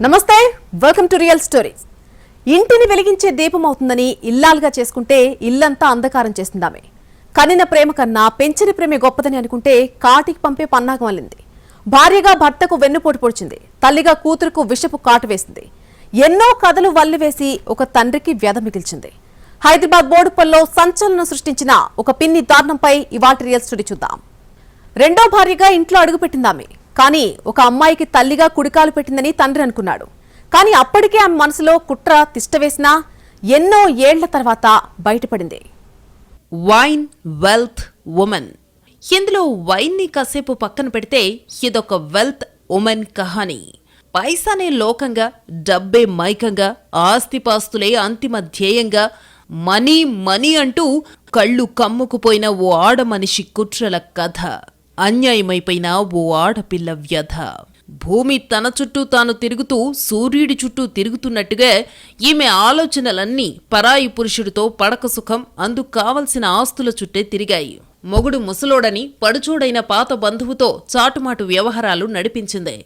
నమస్తే, welcome to real stories. ఇంటిని వెలిగించే దీపం అవుతుందని ఇల్లాలుగా చేసుకుంటే ఇల్లంతా అంధకారం చేస్తుందామె. కనిన ప్రేమ కన్నా పెంచిన ప్రేమే గొప్పదని అనుకుంటే కాటికి పంపే పన్నాగం అల్లింది. భార్యగా భర్తకు వెన్నుపోటు పొడిచింది, తల్లిగా కూతురుకు విషపు కాటు వేసింది. ఎన్నో కథలు వల్లివేసి ఒక తండ్రికి వ్యధ మిగిల్చింది. హైదరాబాద్ బోడుపల్లో సంచలనం సృష్టించిన ఒక పిన్ని దారుణంపై ఇవాల్టి రియల్ స్టోరీ చూద్దాం. రెండో భార్యగా ఇంట్లో అడుగుపెట్టిందామె. కానీ ఒక అమ్మాయికి తల్లిగా కుడికాలు పెట్టిందని తండ్రి అనుకున్నాడు. కానీ అప్పటికే ఆమె మనసులో కుట్ర తిష్టవేసినా ఎన్నో ఏళ్ల తర్వాత బయటపడింది. Wine, wealth, women. ఇందులో వైన్ ని కాసేపు పక్కన పెడితే ఇదొక వెల్త్ ఉమెన్ కహాని. పైసానే లోకంగా, డబ్బే మైకంగా, ఆస్తిపాస్తులే అంతిమ ధ్యేయంగా, మనీ మనీ అంటూ కళ్ళు కమ్ముకుపోయిన ఓ ఆడమనిషి కుట్రల కథ. అన్యాయమైపోయిన ఓ ఆడపిల్ల వ్యధ. భూమి తన చుట్టూ తాను తిరుగుతూ సూర్యుడి చుట్టూ తిరుగుతున్నట్టుగా ఈమె ఆలోచనలన్నీ పరాయి పురుషుడితో పడక సుఖం, అందుకు కావలసిన ఆస్తుల చుట్టే తిరిగాయి. మొగుడు ముసలోడని పడుచోడైన పాత బంధువుతో చాటుమాటు వ్యవహారాలు నడిపించింది.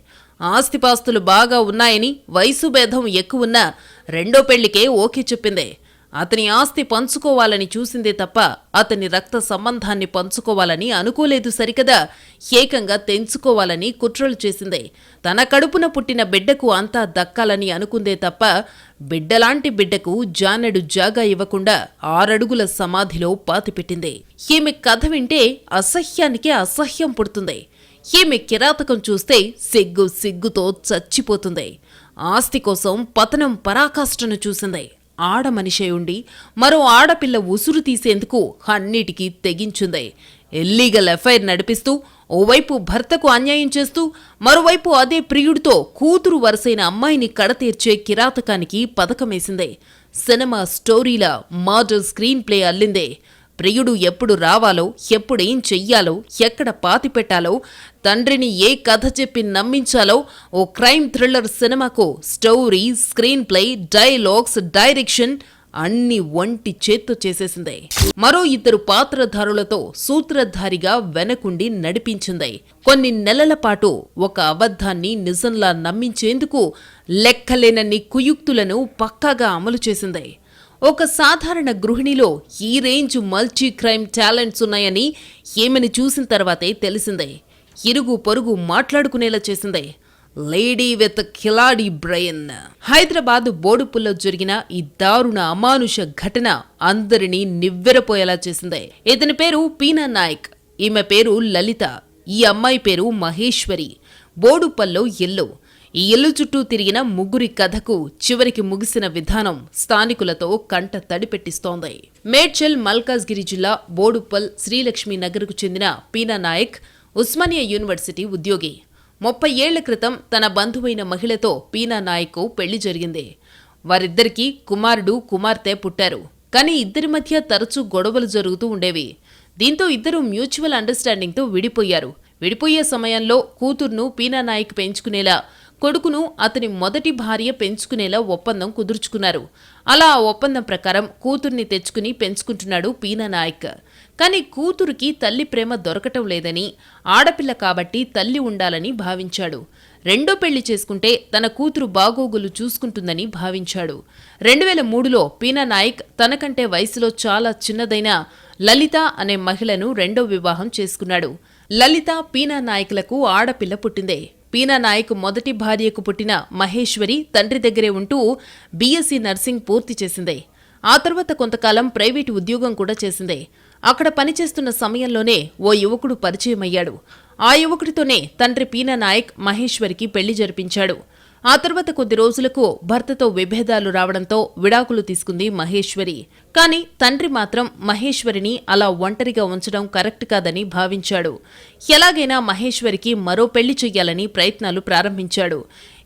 ఆస్తిపాస్తులు బాగా ఉన్నాయని, వయసు భేదం ఎక్కువున్నా రెండో పెళ్లికే ఓకే చెప్పింది. అతని ఆస్తి పంచుకోవాలని చూసిందే తప్ప అతని రక్త సంబంధాన్ని పంచుకోవాలని అనుకోలేదు సరికదా, ఏకంగా తెంచుకోవాలని కుట్రలు చేసిందే. తన కడుపున పుట్టిన బిడ్డకు అంతా దక్కాలని అనుకుందే తప్ప బిడ్డలాంటి బిడ్డకు జానెడు జాగా ఇవ్వకుండా 6 అడుగుల సమాధిలో పాతిపెట్టింది. ఈమె కథ వింటే అసహ్యానికి అసహ్యం పుడుతుంది. ఈమె కిరాతకం చూస్తే సిగ్గుతో చచ్చిపోతుంది. ఆస్తి కోసం పతనం పరాకాష్ఠను చూసింది. ఆడమనిషే ఉండి మరో ఆడపిల్ల ఉసురు తీసేందుకు అన్నిటికీ తెగించుంది. ఇల్లీగల్ ఎఫైర్ నడిపిస్తూ ఓవైపు భర్తకు అన్యాయం చేస్తూ మరోవైపు అదే ప్రియుడితో కూతురు వరసైన అమ్మాయిని కడతీర్చే కిరాతకానికి పథకమేసిందే. సినిమా స్టోరీలా మర్డర్ స్క్రీన్ ప్లే అల్లిందే. ప్రియుడు ఎప్పుడు రావాలో, ఎప్పుడేం చెయ్యాలో, ఎక్కడ పాతిపెట్టాలో, తండ్రిని ఏ కథ చెప్పి నమ్మించాలో ఓ క్రైమ్ థ్రిల్లర్ సినిమాకు story, screen play, dialogues, direction అన్ని ఒంటి చేత్తో చేసేసింది. మరో 2 పాత్రధారులతో సూత్రధారిగా వెనకుండి నడిపించింది. కొన్ని నెలల పాటు ఒక అబద్ధాన్ని నిజంలా నమ్మించేందుకు లెక్కలేనన్ని కుయుక్తులను పక్కాగా అమలు చేసింది. ఒక సాధారణ గృహిణిలో ఈ రేంజ్ మల్టీ క్రైమ్ టాలెంట్స్ ఉన్నాయని ఈమెను చూసిన తర్వాతే తెలిసిందే. ఇరుగు పొరుగు మాట్లాడుకునేలా చేసిందే. లేడీ విత్ కిలాడి బ్రెయిన్. హైదరాబాద్ బోడుపుల్లో జరిగిన ఈ దారుణ అమానుష ఘటన అందరినీ నివ్వెరపోయేలా చేసిందే. ఇతని పేరు పీనా నాయక్, ఈమె పేరు లలిత, ఈ అమ్మాయి పేరు మహేశ్వరి. బోడుపల్లో ఇల్లు. ఈ ఇల్లు చుట్టూ తిరిగిన ముగ్గురి కథకు చివరికి ముగిసిన విధానం స్థానికులతో కంట తడిపెట్టిస్తోంది. మేడ్చల్, మల్కాజ్గిరి జిల్లా బోడుప్పల్ శ్రీలక్ష్మీ నగర్కు చెందిన పీనా నాయక్ ఉస్మానియా యూనివర్సిటీ ఉద్యోగి. 30 ఏళ్ల క్రితం తన బంధువైన మహిళతో పీనా నాయక్ పెళ్లి జరిగింది. వారిద్దరికీ కుమారుడు, కుమార్తె పుట్టారు. కానీ ఇద్దరి మధ్య తరచూ గొడవలు జరుగుతూ ఉండేవి. దీంతో ఇద్దరు మ్యూచువల్ అండర్స్టాండింగ్తో విడిపోయారు. విడిపోయే సమయంలో కూతుర్ను పీనా నాయక్ పెంచుకునేలా, కొడుకును అతని మొదటి భార్య పెంచుకునేలా ఒప్పందం కుదుర్చుకున్నారు. అలా ఆ ఒప్పందం ప్రకారం కూతుర్ని తెచ్చుకుని పెంచుకుంటున్నాడు పీనా నాయక్. కానీ కూతురికి తల్లి ప్రేమ దొరకటం లేదని, ఆడపిల్ల కాబట్టి తల్లి ఉండాలని భావించాడు. రెండో పెళ్లి చేసుకుంటే తన కూతురు బాగోగులు చూసుకుంటుందని భావించాడు. 2003లో పీనా నాయక్ తనకంటే వయసులో చాలా చిన్నదైన లలిత అనే మహిళను రెండో వివాహం చేసుకున్నాడు. లలిత, పీనా నాయక్లకు ఆడపిల్ల పుట్టిందే. పీనా నాయక్ మొదటి భార్యకు పుట్టిన మహేశ్వరి తండ్రి దగ్గరే ఉంటూ బీఎస్సీ నర్సింగ్ పూర్తి చేసిందే. ఆ తర్వాత కొంతకాలం ప్రైవేటు ఉద్యోగం కూడా చేసిందే. అక్కడ పనిచేస్తున్న సమయంలోనే ఓ యువకుడు పరిచయమయ్యాడు. ఆ యువకుడితోనే తండ్రి పీనా నాయక్ మహేశ్వరికి పెళ్లి జరిపించాడు. ఆ తర్వాత కొద్ది రోజులకు భర్తతో విభేదాలు రావడంతో విడాకులు తీసుకుంది మహేశ్వరి. కానీ తండ్రి మాత్రం మహేశ్వరిని అలా ఒంటరిగా ఉంచడం కరెక్ట్ కాదని భావించాడు. ఎలాగైనా మహేశ్వరికి మరో పెళ్లి చెయ్యాలని ప్రయత్నాలు ప్రారంభించాడు.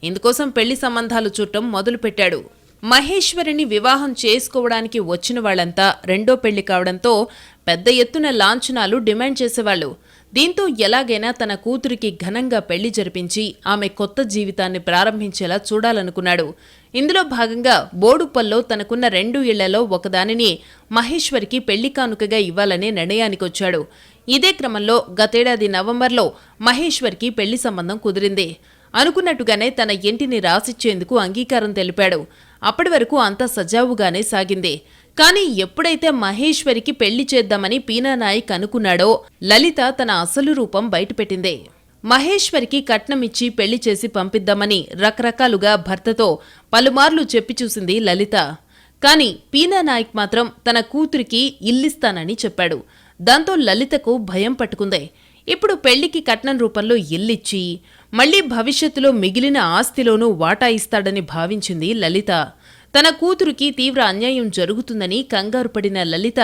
ఇందుకోసం పెళ్లి సంబంధాలు చూడటం మొదలుపెట్టాడు. మహేశ్వరిని వివాహం చేసుకోవడానికి వచ్చిన వాళ్లంతా రెండో పెళ్లి కావడంతో పెద్ద ఎత్తున లాంఛనాలు డిమాండ్ చేసేవాళ్లు. దీంతో ఎలాగైనా తన కూతురికి ఘనంగా పెళ్లి జరిపించి ఆమె కొత్త జీవితాన్ని ప్రారంభించేలా చూడాలనుకున్నాడు. ఇందులో భాగంగా బోడుప్పల్లో తనకున్న 2 ఇళ్లలో ఒకదానిని మహేశ్వరికి పెళ్లి కానుకగా ఇవ్వాలనే నిర్ణయానికొచ్చాడు. ఇదే క్రమంలో గతేడాది నవంబర్లో మహేశ్వర్కి పెళ్లి సంబంధం కుదిరింది. అనుకున్నట్టుగానే తన ఇంటిని రాసిచ్చేందుకు అంగీకారం తెలిపాడు. అప్పటి వరకు అంతా సజావుగానే సాగింది. కానీ ఎప్పుడైతే మహేశ్వరికి పెళ్లి చేద్దామని పీనానాయక్ అనుకున్నాడో లలిత తన అసలు రూపం బయటపెట్టింది. మహేశ్వరికి కట్నమిచ్చి పెళ్లి చేసి పంపిద్దామని రకరకాలుగా భర్తతో పలుమార్లు చెప్పి చూసింది లలిత. కాని పీనానాయక్ మాత్రం తన కూతురికి ఇల్లిస్తానని చెప్పాడు. దాంతో లలితకు భయం పట్టుకుంది. ఇప్పుడు పెళ్లికి కట్నం రూపంలో ఇల్లిచ్చి మళ్లీ భవిష్యత్తులో మిగిలిన ఆస్తిలోనూ వాటా ఇస్తాడని భావించింది లలిత. తన కూతురికి తీవ్ర అన్యాయం జరుగుతుందని కంగారు పడిన లలిత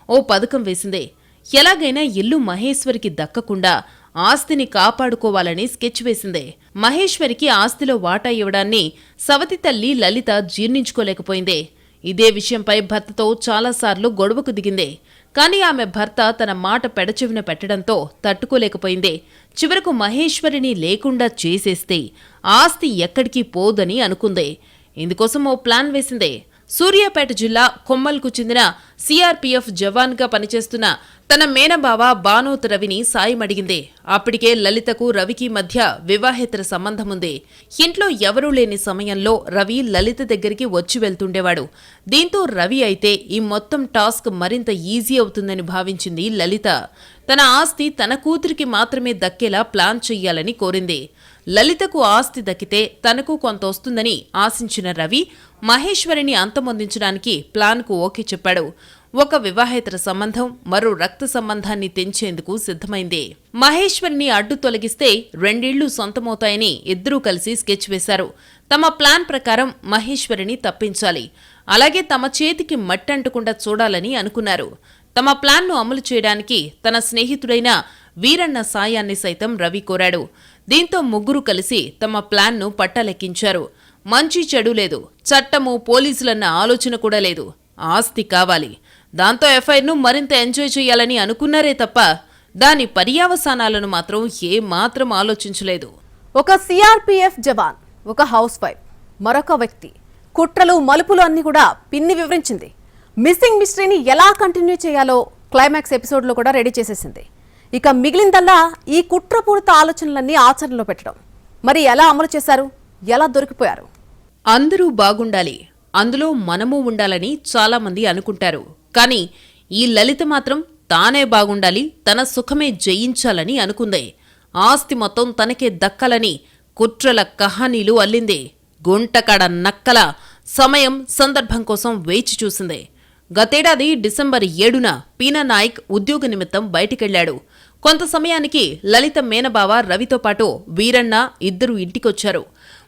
ఓ పథకం వేసింది. ఎలాగైనా ఇల్లు మహేశ్వరికి దక్కకుండా ఆస్తిని కాపాడుకోవాలని స్కెచ్ వేసింది. మహేశ్వరికి ఆస్తిలో వాటా ఇవ్వడాన్ని సవతి తల్లి లలిత జీర్ణించుకోలేకపోయింది. ఇదే విషయంపై భర్తతో చాలాసార్లు గొడవకు దిగింది. కానీ ఆమె భర్త తన మాట పెడచెవిన పెట్టడంతో తట్టుకోలేకపోయింది. చివరకు మహేశ్వరిని లేకుండా చేసేస్తే ఆస్తి ఎక్కడికి పోదని అనుకుంది. ఇందుకోసం ఓ ప్లాన్ వేసింది. సూర్యాపేట జిల్లా కొమ్మల్కు చెందిన సిఆర్పీఎఫ్ జవాన్గా పనిచేస్తున్న తన మేనబావ బానోత్ రవిని సాయం అడిగింది. అప్పటికే లలితకు రవికి మధ్య వివాహేతర సంబంధముంది. ఇంట్లో ఎవరూ లేని సమయంలో రవి లలిత దగ్గరికి వచ్చి వెళ్తుండేవాడు. దీంతో రవి అయితే ఈ మొత్తం టాస్క్ మరింత ఈజీ అవుతుందని భావించింది లలిత. తన ఆస్తి తన కూతురికి మాత్రమే దక్కేలా ప్లాన్ చెయ్యాలని కోరింది. లలితకు ఆస్తి దక్కితే తనకు కొంత వస్తుందని ఆశించిన రవి మహేశ్వరిని అంతమొందించడానికి ప్లాన్కు ఓకే చెప్పాడు. ఒక వివాహేతర సంబంధం మరో రక్త సంబంధాన్ని తెంచేందుకు సిద్ధమైంది. మహేశ్వరిని అడ్డు తొలగిస్తే 2 ఇళ్లు సొంతమవుతాయని ఇద్దరూ కలిసి స్కెచ్ వేశారు. తమ ప్లాన్ ప్రకారం మహేశ్వరిని తప్పించాలి, అలాగే తమ చేతికి మట్టంటకుండా చూడాలని అనుకున్నారు. తమ ప్లాన్ను అమలు చేయడానికి తన స్నేహితుడైన వీరన్న సాయాన్ని సైతం రవి కోరాడు. దీంతో ముగ్గురు కలిసి తమ ప్లాన్ను పట్టలెక్కించారు. మంచి చెడు లేదు, చట్టము పోలీసులన్న ఆలోచన కూడా లేదు, ఆస్తి కావాలి. దాంతో ఎఫ్ఐఆర్ను మరింత ఎంజాయ్ చేయాలని అనుకున్నారే తప్ప దాని పర్యావసానాలను మాత్రం ఏమాత్రం ఆలోచించలేదు. ఒక సిఆర్పీఎఫ్ జవాన్, ఒక హౌస్ వైఫ్, మరొక వ్యక్తి కుట్రలు మలుపులు అన్ని కూడా పిన్ని వివరించింది. మిస్సింగ్ మిస్టరీని ఎలా కంటిన్యూ చేయాలో క్లైమాక్స్ ఎపిసోడ్లో కూడా రెడీ చేసేసింది. ఇక మిగిలిందల్లా ఈ కుట్రపూరిత ఆలోచనలన్నీ ఆచరణలో పెట్టడం. మరి ఎలా అమలు చేశారు, ఎలా దొరికిపోయారు? అందరూ బాగుండాలి, అందులో మనము ఉండాలని చాలామంది అనుకుంటారు. కానీ ఈ లలిత మాత్రం తానే బాగుండాలి, తన సుఖమే జయించాలని అనుకుంది. ఆస్తి మొత్తం తనకే దక్కాలని కుట్రల కహానీలు అల్లింది. గుంటకడ నక్కల సమయం సందర్భం కోసం వేచి చూసింది. గతేడాది డిసెంబర్ 7న పీనానాయక్ ఉద్యోగ నిమిత్తం బయటికెళ్లాడు. కొంత సమయానికి లలిత మేనబావ రవితో పాటు వీరన్న ఇద్దరు ఇంటికొచ్చారు.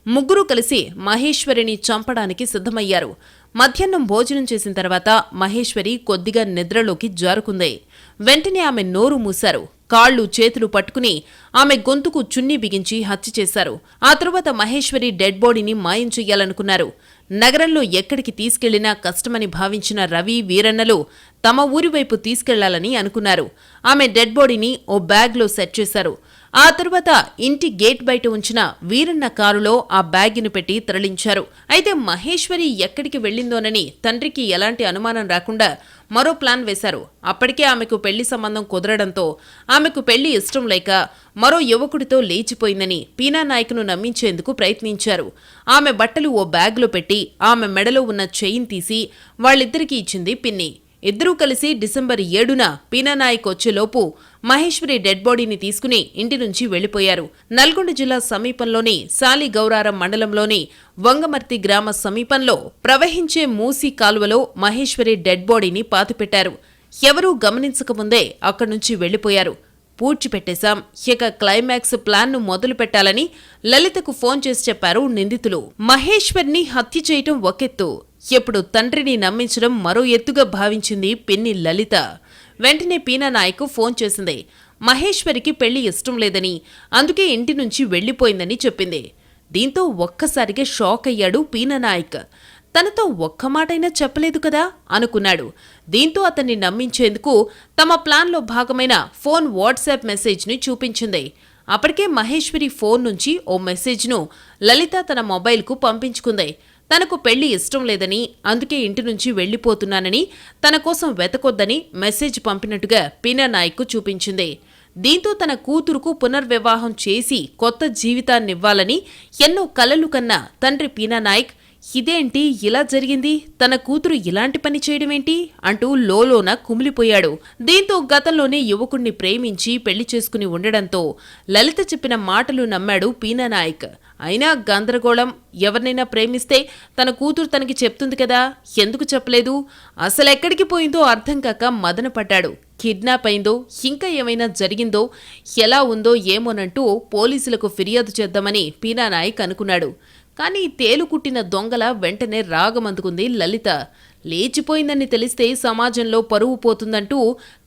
ముగ్గురు కలిసి మహేశ్వరిని చంపడానికి సిద్ధమయ్యారు. మధ్యాహ్నం భోజనం చేసిన తర్వాత మహేశ్వరి కొద్దిగా నిద్రలోకి జారుకుంది. వెంటనే ఆమె నోరు మూశారు. కాళ్లు చేతులు పట్టుకుని ఆమె గొంతుకు చున్నీ బిగించి హత్య చేశారు. ఆ తరువాత మహేశ్వరి డెడ్ బాడీని మాయం చెయ్యాలనుకున్నారు. నగరంలో ఎక్కడికి తీసుకెళ్లినా కష్టమని భావించిన రవి, వీరన్నలు తమ ఊరి వైపు తీసుకెళ్లాలని అనుకున్నారు. ఆమె డెడ్ బాడీని ఓ బ్యాగ్లో సెట్ చేశారు. ఆ తరువాత ఇంటి గేట్ బయట ఉంచిన వీరన్న కారులో ఆ బ్యాగ్ను పెట్టి తరలించారు. అయితే మహేశ్వరి ఎక్కడికి వెళ్లిందోనని తండ్రికి ఎలాంటి అనుమానం రాకుండా మరో ప్లాన్ వేశారు. అప్పటికే ఆమెకు పెళ్లి సంబంధం కుదరడంతో ఆమెకు పెళ్లి ఇష్టం లేక మరో యువకుడితో లేచిపోయిందని పీనానాయక్ను నమ్మించేందుకు ప్రయత్నించారు. ఆమె బట్టలు ఓ బ్యాగ్లో పెట్టి ఆమె మెడలో ఉన్న చైన్ తీసి వాళ్ళిద్దరికీ ఇచ్చింది పిన్ని. ఇద్దరూ కలిసి డిసెంబర్ 7న పీనానాయక్ వచ్చేలోపు మహేశ్వరి డెడ్ బాడీని తీసుకుని ఇంటి నుంచి వెళ్లిపోయారు. నల్గొండ జిల్లా సమీపంలోని సాలిగౌరారం మండలంలోని వంగమర్తి గ్రామ సమీపంలో ప్రవహించే మూసీ కాలువలో మహేశ్వరి డెడ్ బాడీని పాతిపెట్టారు. ఎవరూ గమనించకముందే అక్కడి నుంచి వెళ్లిపోయారు. పూడ్చిపెట్టేశాం, ఇక క్లైమాక్స్ ప్లాన్ను మొదలు పెట్టాలని లలితకు ఫోన్ చేసి చెప్పారు నిందితులు. మహేశ్వర్ని హత్య చేయటం ఒకెత్తు, ఇప్పుడు తండ్రిని నమ్మించడం మరో ఎత్తుగా భావించింది పిన్ని లలిత. వెంటనే పీనానాయక్ ఫోన్ చేసింది. మహేశ్వరికి పెళ్లి ఇష్టం లేదని, అందుకే ఇంటి నుంచి వెళ్లిపోయిందని చెప్పింది. దీంతో ఒక్కసారిగా షాక్ అయ్యాడు పీనానాయక్. తనతో ఒక్క మాటైనా చెప్పలేదు కదా అనుకున్నాడు. దీంతో అతన్ని నమ్మించేందుకు తమ ప్లాన్లో భాగమైన ఫోన్ వాట్సాప్ మెసేజ్ని చూపించింది. అప్పటికే మహేశ్వరి ఫోన్ నుంచి ఓ మెసేజ్ను లలిత తన మొబైల్కు పంపించుకుంది. తనకు పెళ్లి ఇష్టం లేదని, అందుకే ఇంటి నుంచి వెళ్లిపోతున్నానని, తన కోసం వెతకొద్దని మెసేజ్ పంపినట్టుగా పీనానాయక్కు చూపించింది. దీంతో తన కూతురుకు పునర్వివాహం చేసి కొత్త జీవితాన్నివ్వాలని ఎన్నో కలలు కన్న తండ్రి పీనా నాయక్ ఇదేంటి ఇలా జరిగింది, తన కూతురు ఇలాంటి పని చేయడమేంటి అంటూ లోలోన కుమిలిపోయాడు. దీంతో గతంలోనే యువకుణ్ణి ప్రేమించి పెళ్లి చేసుకుని ఉండడంతో లలిత చెప్పిన మాటలు నమ్మాడు పీనా నాయక్. అయినా గందరగోళం. ఎవరినైనా ప్రేమిస్తే తన కూతురు తనకి చెప్తుంది కదా, ఎందుకు చెప్పలేదు? అసలెక్కడికి పోయిందో అర్థం కాక మదన పడ్డాడు. కిడ్నాప్ అయిందో, ఇంకా ఏమైనా జరిగిందో, ఎలా ఉందో ఏమోనంటూ పోలీసులకు ఫిర్యాదు చేద్దామని పీనా నాయక్ అనుకున్నాడు. కానీ తేలుకుట్టిన దొంగల వెంటనే రాగమందుకుంది లలిత. లేచిపోయిందని తెలిస్తే సమాజంలో పరువు పోతుందంటూ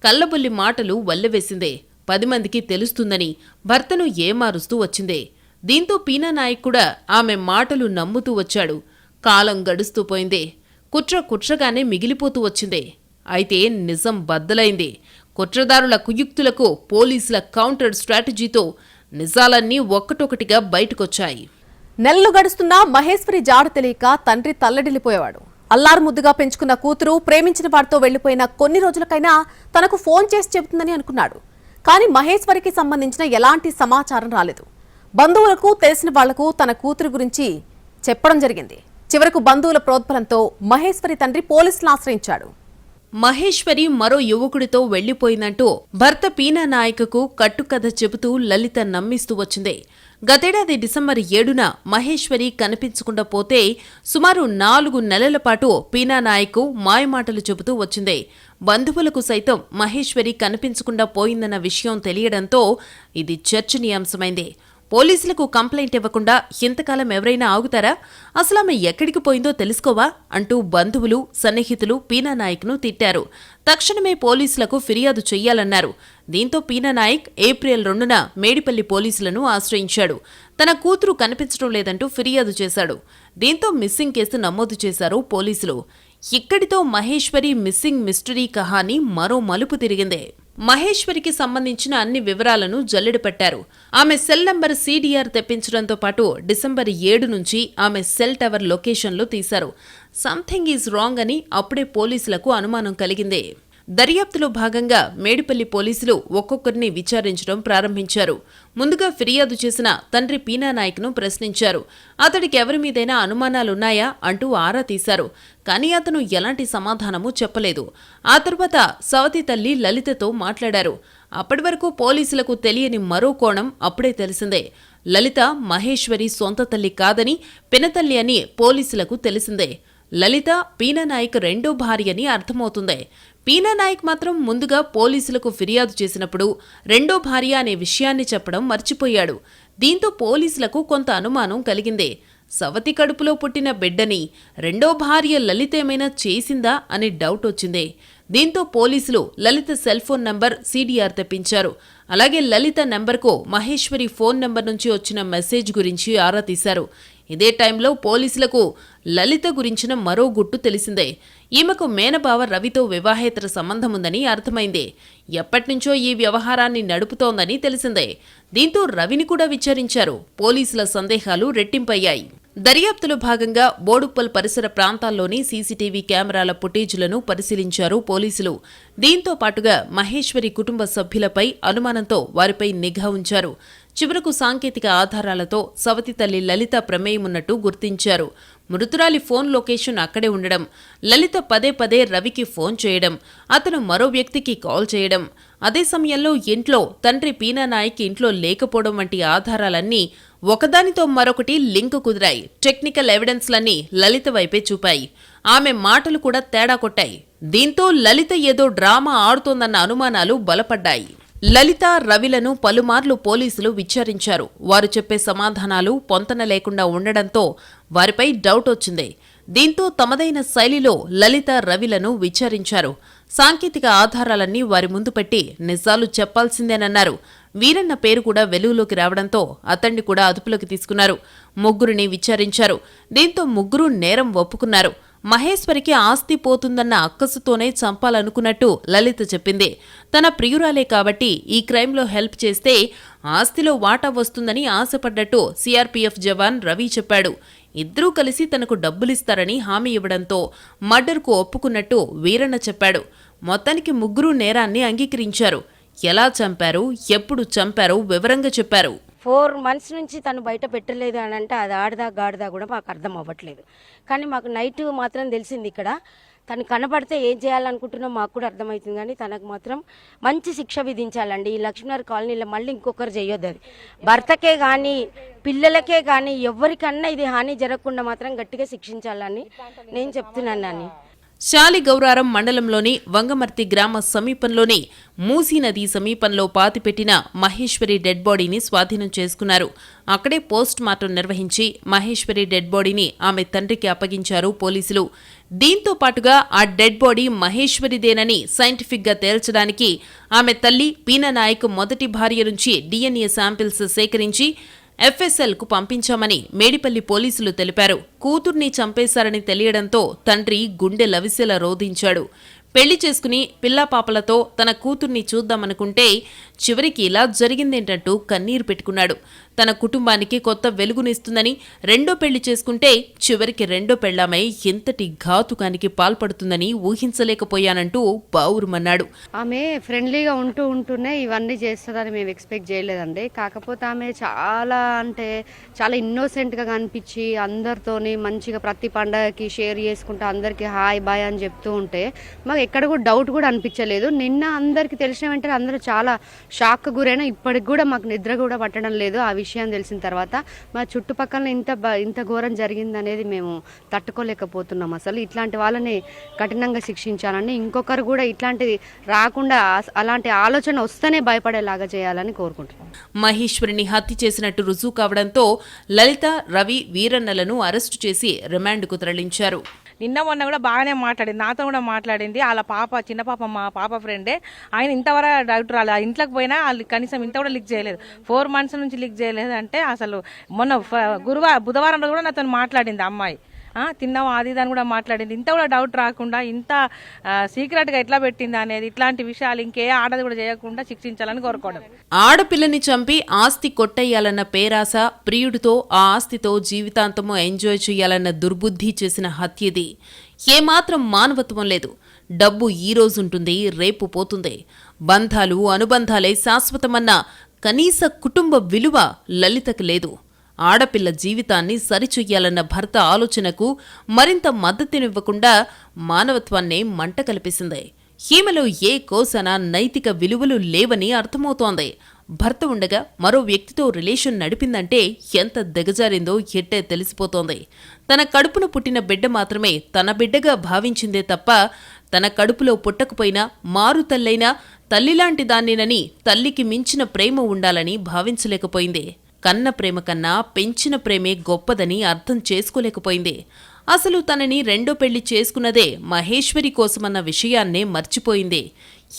కల్లబొల్లి మాటలు వల్లెవేసిందే. 10 మందికి తెలుస్తుందని భర్తను ఏమారుస్తూ వచ్చిందే. దీంతో పీనా నాయక్ కూడా ఆమె మాటలు నమ్ముతూ వచ్చాడు. కాలం గడుస్తూ పోయిందే. కుట్రగానే మిగిలిపోతూ వచ్చిందే. అయితే నిజం బద్దలైంది. కుట్రదారుల కుయుక్తులకు పోలీసుల కౌంటర్ స్ట్రాటజీతో నిజాలన్నీ ఒక్కటొకటిగా బయటకొచ్చాయి. నెలలు గడుస్తున్నా మహేశ్వరి జాడ తెలియక తండ్రి తల్లడిల్లిపోయేవాడు. అల్లారు ముద్దుగా పెంచుకున్న కూతురు ప్రేమించిన వాడితో వెళ్లిపోయిన కొన్ని రోజులకైనా తనకు ఫోన్ చేసి చెబుతుందని అనుకున్నాడు. కానీ మహేశ్వరికి సంబంధించిన ఎలాంటి సమాచారం రాలేదు. బంధువులకు, తెలిసిన వాళ్లకు తన కూతురు గురించి చెప్పడం జరిగింది. చివరకు బంధువుల ప్రోద్బలంతో మహేశ్వరి తండ్రి పోలీసులను ఆశ్రయించాడు. మహేశ్వరి మరో యువకుడితో వెళ్లిపోయిందంటూ భర్త పీనా నాయకకు కట్టుకథ చెబుతూ లలిత నమ్మిస్తూ వచ్చింది. గతేడాది డిసెంబర్ 7న మహేశ్వరి కనిపించకుండా పోతే సుమారు 4 నెలల పాటు పీనా నాయక్ మాయమాటలు చెబుతూ వచ్చింది. బంధువులకు సైతం మహేశ్వరి కనిపించకుండా పోయిందన్న విషయం తెలియడంతో ఇది చర్చనీయాంశమైంది. పోలీసులకు కంప్లైంట్ ఇవ్వకుండా ఇంతకాలం ఎవరైనా ఆగుతారా? అసలామె ఎక్కడికి పోయిందో తెలుసుకోవా అంటూ బంధువులు, సన్నిహితులు పీనా నాయక్ను తిట్టారు. తక్షణమే పోలీసులకు ఫిర్యాదు చెయ్యాలన్నారు. దీంతో పీనా నాయక్ ఏప్రిల్ 2న మేడిపల్లి పోలీసులను ఆశ్రయించాడు. తన కూతురు కనిపించడం లేదంటూ ఫిర్యాదు చేశాడు. దీంతో మిస్సింగ్ కేసు నమోదు చేశారు పోలీసులు. ఇక్కడితో మహేశ్వరి మిస్సింగ్ మిస్టరీ కహాని మరో మలుపు తిరిగిందే. మహేశ్వరికి సంబంధించిన అన్ని వివరాలను జల్లెడపట్టారు. ఆమె సెల్ నంబర్ CDR తెప్పించడంతో పాటు డిసెంబర్ 7 నుంచి ఆమె సెల్ టవర్ లొకేషన్లు తీశారు. సంథింగ్ ఈజ్ రాంగ్ అని అప్పుడే పోలీసులకు అనుమానం కలిగింది. దర్యాప్తులో భాగంగా మేడిపల్లి పోలీసులు ఒక్కొక్కరిని విచారించడం ప్రారంభించారు. ముందుగా ఫిర్యాదు చేసిన తండ్రి పీనా నాయక్ను ప్రశ్నించారు. అతడికి ఎవరి మీదైనా అనుమానాలున్నాయా అంటూ ఆరా తీశారు. కానీ అతను ఎలాంటి సమాధానమూ చెప్పలేదు. ఆ తరువాత సవతి తల్లి లలితతో మాట్లాడారు. అప్పటి వరకు పోలీసులకు తెలియని మరో కోణం అప్పుడే తెలిసిందే. లలిత మహేశ్వరి సొంత తల్లి కాదని, పినతల్లి అని పోలీసులకు తెలిసిందే. లలిత పీనా నాయక్ రెండో భార్య అని అర్థమవుతుంది. పీనా నాయక్ మాత్రం ముందుగా పోలీసులకు ఫిర్యాదు చేసినప్పుడు రెండో భార్య అనే విషయాన్ని చెప్పడం మర్చిపోయాడు. దీంతో పోలీసులకు కొంత అనుమానం కలిగింది. సవతి కడుపులో పుట్టిన బిడ్డని రెండో భార్య లలిత ఏమైనా చేసిందా అని డౌట్ వచ్చింది. దీంతో పోలీసులు లలిత సెల్ ఫోన్ నంబర్ CDR తెప్పించారు. అలాగే లలిత నెంబర్కు మహేశ్వరి ఫోన్ నెంబర్ నుంచి వచ్చిన మెసేజ్ గురించి ఆరా తీశారు. ఇదే టైంలో పోలీసులకు లలిత గురించిన మరో గుట్టు తెలిసిందే. ఈమెకు మేనబావ రవితో వివాహేతర సంబంధముందని అర్థమైంది. ఎప్పటినుంచో ఈ వ్యవహారాన్ని నడుపుతోందని తెలిసిందే. దీంతో రవిని కూడా విచారించారు. పోలీసుల సందేహాలు రెట్టింపయ్యాయి. దర్యాప్తులో భాగంగా బోడుప్పల్ పరిసర ప్రాంతాల్లోని CCTV కెమెరాల ఫుటేజీలను పరిశీలించారు పోలీసులు. దీంతో పాటుగా మహేశ్వరి కుటుంబ సభ్యులపై అనుమానంతో వారిపై నిఘా ఉంచారు. చివరకు సాంకేతిక ఆధారాలతో సవతి తల్లి లలిత ప్రమేయమున్నట్టు గుర్తించారు. మృతురాలి ఫోన్ లొకేషన్ అక్కడే ఉండడం, లలిత పదే రవికి ఫోన్ చేయడం, అతను మరో వ్యక్తికి కాల్ చేయడం, అదే సమయంలో ఇంట్లో తండ్రి పీనా నాయక్ ఇంట్లో లేకపోవడం వంటి ఆధారాలన్నీ ఒకదానితో మరొకటి లింకు కుదిరాయి. టెక్నికల్ ఎవిడెన్స్లన్నీ లలిత వైపే చూపాయి. ఆమె మాటలు కూడా తేడా కొట్టాయి. దీంతో లలిత ఏదో డ్రామా ఆడుతోందన్న అనుమానాలు బలపడ్డాయి. లలిత, రవిలను పలుమార్లు పోలీసులు విచారించారు. వారు చెప్పే సమాధానాలు పొంతన లేకుండా ఉండడంతో వారిపై డౌట్ వచ్చింది. దీంతో తమదైన శైలిలో లలిత, రవిలను విచారించారు. సాంకేతిక ఆధారాలన్నీ వారి ముందు పెట్టి నిజాలు చెప్పాల్సిందేనన్నారు. వీరన్న పేరు కూడా వెలుగులోకి రావడంతో అతన్ని కూడా అదుపులోకి తీసుకున్నారు. ముగ్గురిని విచారించారు. దీంతో ముగ్గురు నేరం ఒప్పుకున్నారు. మహేశ్వరికి ఆస్తి పోతుందన్న అక్కసుతోనే చంపాలనుకున్నట్టు లలిత చెప్పింది. తన ప్రియురాలే కాబట్టి ఈ క్రైమ్లో హెల్ప్ చేస్తే ఆస్తిలో వాటా వస్తుందని ఆశపడ్డట్టు CRPF జవాన్ రవి చెప్పాడు. ఇద్దరూ కలిసి తనకు డబ్బులిస్తారని హామీ ఇవ్వడంతో మర్డర్కు ఒప్పుకున్నట్టు వీరన్న చెప్పాడు. మొత్తానికి ముగ్గురు నేరాన్ని అంగీకరించారు. ఎలా చంపారు, ఎప్పుడు చంపారో వివరంగా చెప్పారు. 4 months నుంచి తను బయట పెట్టలేదు అని అంటే అది ఆడదా గాడిదా కూడా మాకు అర్థం అవ్వట్లేదు. కానీ మాకు నైట్ మాత్రం తెలిసింది ఇక్కడ తను కనబడితే ఏం చేయాలనుకుంటున్నాం మాకు కూడా అర్థమవుతుంది. కానీ తనకు మాత్రం మంచి శిక్ష విధించాలండి. ఈ లక్ష్మీనగర్ కాలనీలో మళ్ళీ ఇంకొకరు చేయొద్దు. అది భర్తకే కానీ పిల్లలకే కానీ ఎవరికన్నా ఇది హాని జరగకుండా మాత్రం గట్టిగా శిక్షించాలని నేను చెప్తున్నాను నాని. శాలిగౌరారం మండలంలోని వంగమర్తి గ్రామ సమీపంలోని మూసీ నది సమీపంలో పాతిపెట్టిన మహేశ్వరి డెడ్ బాడీని స్వాధీనం చేసుకున్నారు. అక్కడే పోస్ట్ మార్టం నిర్వహించి మహేశ్వరి డెడ్ బాడీని ఆమె తండ్రికి అప్పగించారు పోలీసులు. దీంతో పాటుగా ఆ డెడ్ బాడీ మహేశ్వరిదేనని సైంటిఫిక్ గా తేల్చడానికి ఆమె తల్లి పీననాయక్ మొదటి భార్య నుంచి DNA శాంపిల్స్ సేకరించి FSL కు పంపించామని మేడిపల్లి పోలీసులు తెలిపారు. కూతుర్ని చంపేశారని తెలియడంతో తండ్రి గుండె లవిసెల రోధించాడు. పెళ్లి చేసుకుని పిల్లాపాపలతో తన కూతుర్ని చూద్దామనుకుంటే చివరికి ఇలా జరిగిందేంటంటూ కన్నీరు పెట్టుకున్నాడు. తన కుటుంబానికి కొత్త వెలుగునిస్తుందని రెండో పెళ్లి చేసుకుంటే చివరికి రెండో పెళ్లామై ఎంతటి ఘాతుకానికి పాల్పడుతుందని ఊహించలేకపోయానంటూ బావురుమన్నాడు. ఆమె ఫ్రెండ్లీగా ఉంటూనే ఇవన్నీ చేస్తుందని మేము ఎక్స్పెక్ట్ చేయలేదండి. కాకపోతే ఆమె చాలా ఇన్నోసెంట్గా కనిపించి అందరితోని మంచిగా ప్రతి పండగకి షేర్ చేసుకుంటూ అందరికీ హాయ్ బాయ్ అని చెప్తూ ఉంటే మాకు ఎక్కడ కూడా డౌట్ కూడా అనిపించలేదు. నిన్న అందరికీ తెలిసిన వెంటనే అందరూ చాలా షాక్ గురైనా ఇప్పటికి కూడా మాకు నిద్ర కూడా పట్టడం లేదు. ఆ విషయం తెలిసిన తర్వాత మా చుట్టుపక్కల ఇంత ఘోరం జరిగిందనేది మేము తట్టుకోలేకపోతున్నాం. అసలు ఇట్లాంటి వాళ్ళని కఠినంగా శిక్షించాలని, ఇంకొకరు కూడా ఇట్లాంటిది రాకుండా అలాంటి ఆలోచన వస్తేనే భయపడేలాగా చేయాలని కోరుకుంటున్నాం. మహేశ్వరిని హత్య చేసినట్టు రుజువు కావడంతో లలిత, రవి, వీరన్నలను అరెస్టు చేసి రిమాండ్కు తరలించారు. నిన్న మొన్న కూడా బాగానే మాట్లాడింది, నాతో కూడా మాట్లాడింది. వాళ్ళ పాప చిన్న పాప మా పాప ఫ్రెండే. ఆయన ఇంతవరకు డౌట్ రాలేదు. ఇంట్లోకి పోయినా వాళ్ళు కనీసం ఇంత కూడా లీక్ చేయలేదు. 4 months నుంచి లీక్ చేయలేదు అంటే అసలు మొన్న బుధవారం రోజు కూడా నాతో మాట్లాడింది అమ్మాయి. తిన్నావా అది దాన్ని కూడా మాట్లాడింది. ఇంత కూడా డౌట్ రాకుండా ఇంత సీక్రెట్గా ఎట్లా పెట్టింది అనేది ఇట్లాంటి విషయాలు ఇంకే ఆడది కూడా చేయకుండా శిక్షించాలని కోరుకోవడం. ఆడపిల్లని చంపి ఆస్తి కొట్టేయాలన్న పేరాస, ప్రియుడితో ఆ ఆస్తితో జీవితాంతము ఎంజాయ్ చేయాలన్న దుర్బుద్ధి చేసిన హత్యది. ఏమాత్రం మానవత్వం లేదు. డబ్బు ఈ రోజుంటుంది, రేపు పోతుంది. బంధాలు, అనుబంధాలే శాశ్వతమన్న కనీస కుటుంబ విలువ లలితకు లేదు. ఆడపిల్ల జీవితాన్ని సరిచెయ్యాలన్న భర్త ఆలోచనకు మరింత మద్దతునివ్వకుండా మానవత్వాన్నే మంట కల్పిసింది. ఈమెలో ఏ కోసన నైతిక విలువలు లేవని అర్థమవుతోంది. భర్త ఉండగా మరో వ్యక్తితో రిలేషన్ నడిపిందంటే ఎంత దిగజారిందో ఎట్టే తెలిసిపోతోంది. తన కడుపున పుట్టిన బిడ్డ మాత్రమే తన బిడ్డగా భావించిందే తప్ప తన కడుపులో పుట్టకపోయినా మారు తల్లైనా తల్లిలాంటి దాన్నేనని తల్లికి మించిన ప్రేమ ఉండాలని భావించలేకపోయింది. కన్న ప్రేమ కన్నా పెంచిన ప్రేమే గొప్పదని అర్థం చేసుకోలేకపోయింది. అసలు తనని రెండో పెళ్లి చేసుకున్నదే మహేశ్వరి కోసమన్న విషయాన్నే మర్చిపోయింది.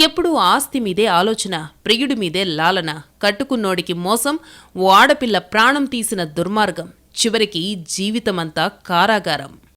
ఎప్పుడూ ఆస్తి మీదే ఆలోచన, ప్రియుడి మీదే లాలన, కట్టుకున్నోడికి మోసం, ఓ ఆడపిల్ల ప్రాణం తీసిన దుర్మార్గం, చివరికి జీవితమంతా కారాగారం.